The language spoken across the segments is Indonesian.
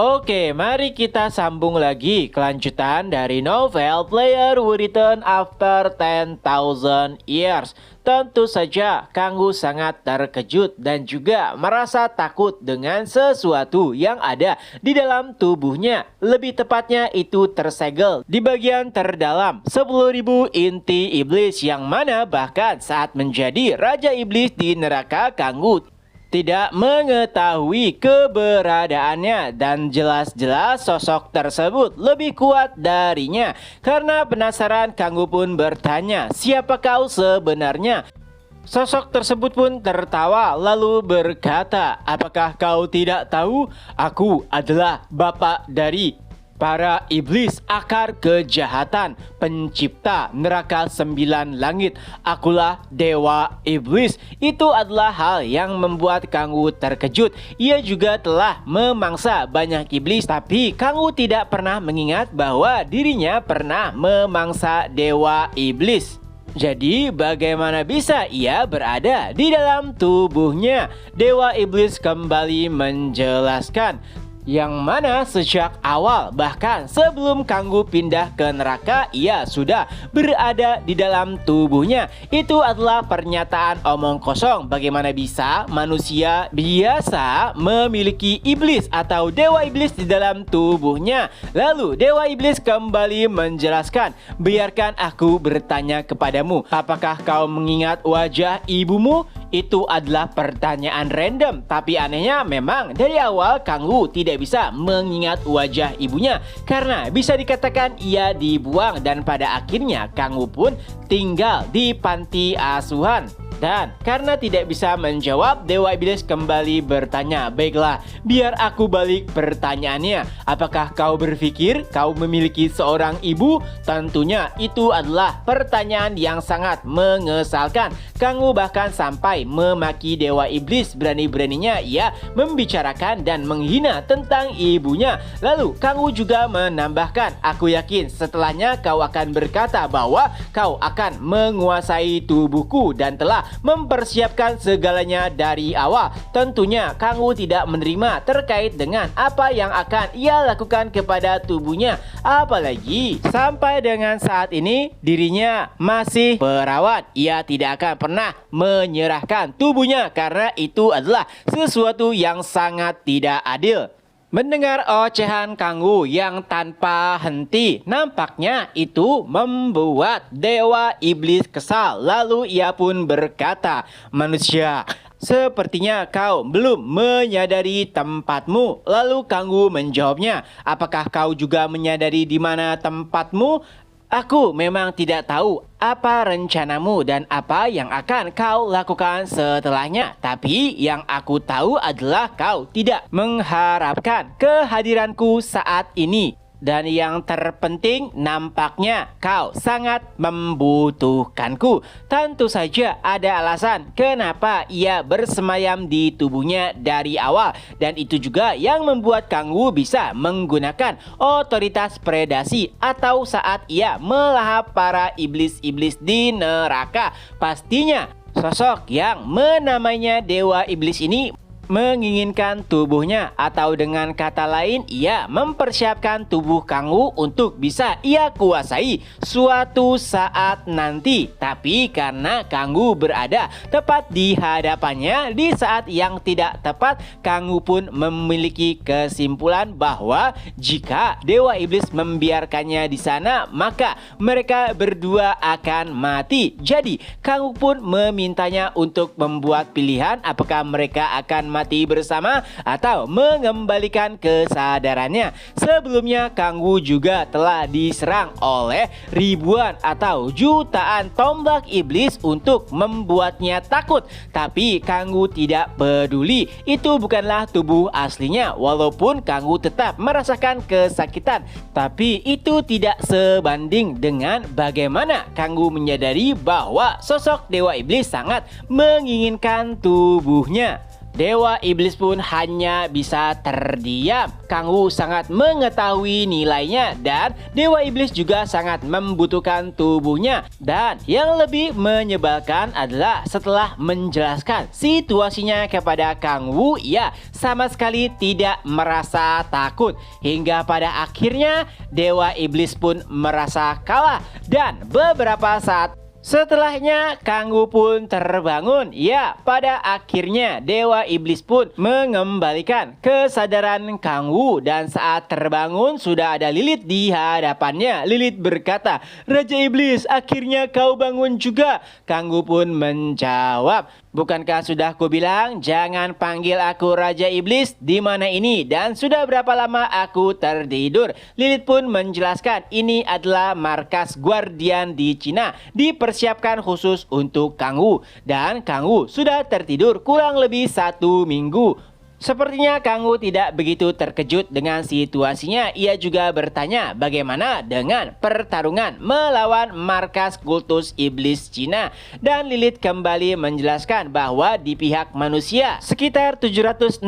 Oke, mari kita sambung lagi kelanjutan dari novel Player Who Return After 10,000 Years. Tentu saja Kang Wu sangat terkejut dan juga merasa takut dengan sesuatu yang ada di dalam tubuhnya. Lebih tepatnya itu tersegel di bagian terdalam 10.000 inti iblis, yang mana bahkan saat menjadi Raja Iblis di neraka, Kang Wu tidak mengetahui keberadaannya, dan jelas-jelas sosok tersebut lebih kuat darinya. Karena penasaran, Kang Wu pun bertanya, "Siapa kau sebenarnya?" Sosok tersebut pun tertawa lalu berkata, "Apakah kau tidak tahu? Aku adalah bapak dari para iblis, akar kejahatan, pencipta neraka 9 langit. Akulah dewa iblis." Itu adalah hal yang membuat Kang Wu terkejut. Ia juga telah memangsa banyak iblis, tapi Kang Wu tidak pernah mengingat bahwa dirinya pernah memangsa dewa iblis. Jadi bagaimana bisa ia berada di dalam tubuhnya? Dewa iblis kembali menjelaskan, yang mana sejak awal, bahkan sebelum Kang Wu pindah ke neraka, ia sudah berada di dalam tubuhnya. Itu adalah pernyataan omong kosong. Bagaimana bisa manusia biasa memiliki iblis atau dewa iblis di dalam tubuhnya? Lalu dewa iblis kembali menjelaskan, "Biarkan aku bertanya kepadamu, apakah kau mengingat wajah ibumu?" Itu adalah pertanyaan random, tapi anehnya memang dari awal Kang Wu tidak bisa mengingat wajah ibunya, karena bisa dikatakan ia dibuang, dan pada akhirnya Kang Wu pun tinggal di panti asuhan. Dan karena tidak bisa menjawab, dewa iblis kembali bertanya, "Baiklah, biar aku balik pertanyaannya. Apakah kau berpikir kau memiliki seorang ibu?" Tentunya itu adalah pertanyaan yang sangat mengesalkan. Kang Wu bahkan sampai memaki dewa iblis. Berani-beraninya ia membicarakan dan menghina tentang ibunya. Lalu Kang Wu juga menambahkan, "Aku yakin setelahnya kau akan berkata bahwa kau akan menguasai tubuhku dan telah mempersiapkan segalanya dari awal." Tentunya Kang Wu tidak menerima terkait dengan apa yang akan ia lakukan kepada tubuhnya. Apalagi sampai dengan saat ini dirinya masih perawat. Ia tidak akan pernah menyerahkan tubuhnya, karena itu adalah sesuatu yang sangat tidak adil. Mendengar ocehan Kang Wu yang tanpa henti, nampaknya itu membuat dewa iblis kesal. Lalu ia pun berkata, "Manusia, sepertinya kau belum menyadari tempatmu." Lalu Kang Wu menjawabnya, "Apakah kau juga menyadari di mana tempatmu?" "Aku memang tidak tahu apa rencanamu dan apa yang akan kau lakukan setelahnya. Tapi yang aku tahu adalah kau tidak mengharapkan kehadiranku saat ini. Dan yang terpenting, nampaknya kau sangat membutuhkanku." Tentu saja ada alasan kenapa ia bersemayam di tubuhnya dari awal. Dan itu juga yang membuat Kang Wu bisa menggunakan otoritas predasi atau saat ia melahap para iblis-iblis di neraka. Pastinya sosok yang menamainya dewa iblis ini menginginkan tubuhnya, atau dengan kata lain ia mempersiapkan tubuh Kang Wu untuk bisa ia kuasai suatu saat nanti. Tapi karena Kang Wu berada tepat di hadapannya di saat yang tidak tepat, Kang Wu pun memiliki kesimpulan bahwa jika dewa iblis membiarkannya di sana, maka mereka berdua akan mati. Jadi Kang Wu pun memintanya untuk membuat pilihan apakah mereka akan mati bersama atau mengembalikan kesadarannya. Sebelumnya Kang Wu juga telah diserang oleh ribuan atau jutaan tombak iblis untuk membuatnya takut. Tapi Kang Wu tidak peduli, itu bukanlah tubuh aslinya. Walaupun Kang Wu tetap merasakan kesakitan, tapi itu tidak sebanding dengan bagaimana Kang Wu menyadari bahwa sosok dewa iblis sangat menginginkan tubuhnya. Dewa Iblis pun hanya bisa terdiam. Kang Wu sangat mengetahui nilainya dan Dewa Iblis juga sangat membutuhkan tubuhnya. Dan yang lebih menyebalkan adalah setelah menjelaskan situasinya kepada Kang Wu, ia sama sekali tidak merasa takut. Hingga pada akhirnya Dewa Iblis pun merasa kalah dan beberapa saat setelahnya Kang Wu pun terbangun. Ya, pada akhirnya Dewa Iblis pun mengembalikan kesadaran Kang Wu dan saat terbangun sudah ada Lilith di hadapannya. Lilith berkata, "Raja Iblis, akhirnya kau bangun juga." Kang Wu pun menjawab, "Bukankah sudah kubilang jangan panggil aku Raja Iblis? Di mana ini dan sudah berapa lama aku tertidur?" Lilith pun menjelaskan ini adalah markas Guardian di Cina, dipersiapkan khusus untuk Kang Wu, dan Kang Wu sudah tertidur kurang lebih 1 minggu. Sepertinya Kang Wu tidak begitu terkejut dengan situasinya. Ia juga bertanya bagaimana dengan pertarungan melawan markas kultus iblis Cina. Dan Lilith kembali menjelaskan bahwa di pihak manusia sekitar 769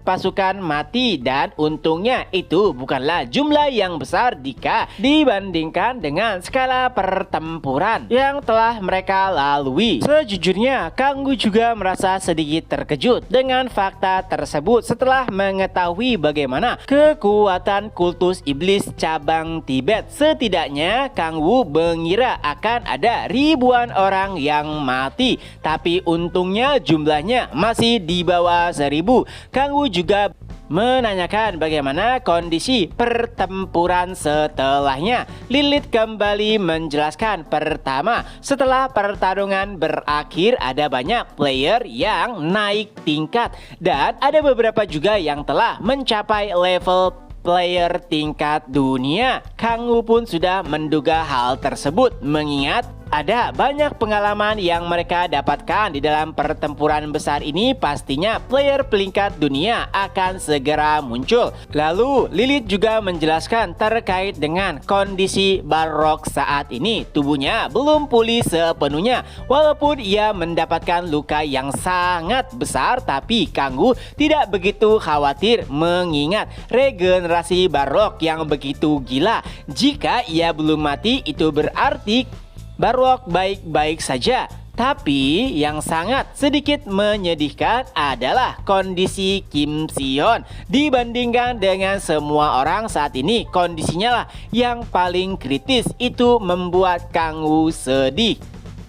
pasukan mati. Dan untungnya itu bukanlah jumlah yang besar jika dibandingkan dengan skala pertempuran yang telah mereka lalui. Sejujurnya Kang Wu juga merasa sedikit terkejut dengan fakta tersebut setelah mengetahui bagaimana kekuatan kultus iblis cabang Tibet. Setidaknya Kang Wu mengira akan ada ribuan orang yang mati, tapi untungnya jumlahnya masih di bawah 1000. Kang Wu juga menanyakan bagaimana kondisi pertempuran setelahnya. Lilith kembali menjelaskan, pertama, setelah pertarungan berakhir ada banyak player yang naik tingkat dan ada beberapa juga yang telah mencapai level player tingkat dunia. Kang Wu pun sudah menduga hal tersebut mengingat ada banyak pengalaman yang mereka dapatkan di dalam pertempuran besar ini. Pastinya player peringkat dunia akan segera muncul. Lalu Lilith juga menjelaskan terkait dengan kondisi Barok saat ini. Tubuhnya belum pulih sepenuhnya. Walaupun ia mendapatkan luka yang sangat besar, tapi Kang Wu tidak begitu khawatir mengingat regenerasi Barok yang begitu gila. Jika ia belum mati, itu berarti Barok baik-baik saja. Tapi yang sangat sedikit menyedihkan adalah kondisi Kim Si-yeon. Dibandingkan dengan semua orang saat ini, kondisinya lah yang paling kritis. Itu membuat Kang Wu sedih.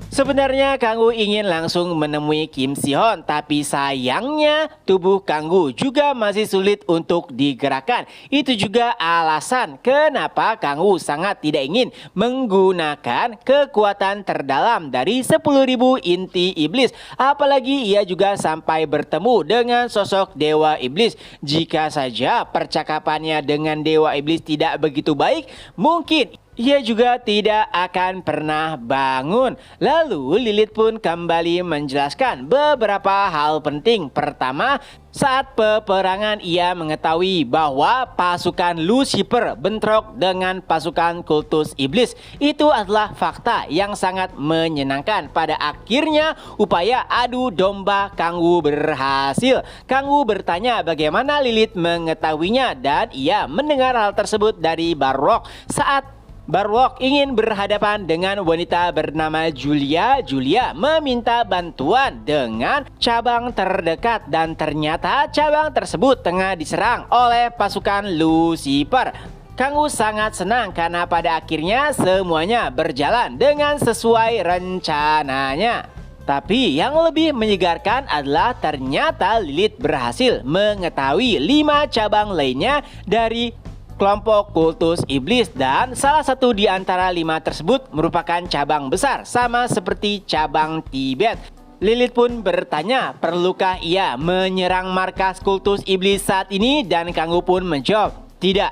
Sebenarnya Kang Wu ingin langsung menemui Kim Si-yeon, tapi sayangnya tubuh Kang Wu juga masih sulit untuk digerakkan. Itu juga alasan kenapa Kang Wu sangat tidak ingin menggunakan kekuatan terdalam dari 10.000 inti iblis. Apalagi ia juga sampai bertemu dengan sosok Dewa Iblis. Jika saja percakapannya dengan Dewa Iblis tidak begitu baik, mungkin ia juga tidak akan pernah bangun. Lalu Lilith pun kembali menjelaskan beberapa hal penting. Pertama, saat peperangan ia mengetahui bahwa pasukan Lucifer bentrok dengan pasukan kultus iblis. Itu adalah fakta yang sangat menyenangkan. Pada akhirnya upaya adu domba Kang Wu berhasil. Kang Wu bertanya bagaimana Lilith mengetahuinya, dan ia mendengar hal tersebut dari Barok saat Barok ingin berhadapan dengan wanita bernama Julia. Julia meminta bantuan dengan cabang terdekat dan ternyata cabang tersebut tengah diserang oleh pasukan Lucifer. Kang Wu sangat senang karena pada akhirnya semuanya berjalan dengan sesuai rencananya. Tapi yang lebih menyegarkan adalah ternyata Lilith berhasil mengetahui 5 cabang lainnya dari kelompok kultus iblis, dan salah satu di antara 5 tersebut merupakan cabang besar sama seperti cabang Tibet. Lilith pun bertanya, perlukah ia menyerang markas kultus iblis saat ini? Dan Kang Wu pun menjawab, tidak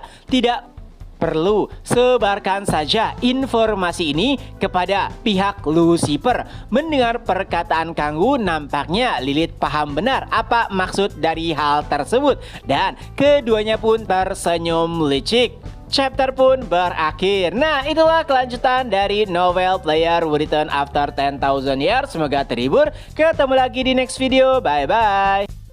perlu, sebarkan saja informasi ini kepada pihak Lucifer. Mendengar perkataan Kang Wu, nampaknya Lilith paham benar apa maksud dari hal tersebut dan keduanya pun tersenyum licik. chapter pun berakhir. Nah, itulah kelanjutan dari novel Player Who Return After 10,000 Years. Semoga terhibur. Ketemu lagi di next video. Bye-bye.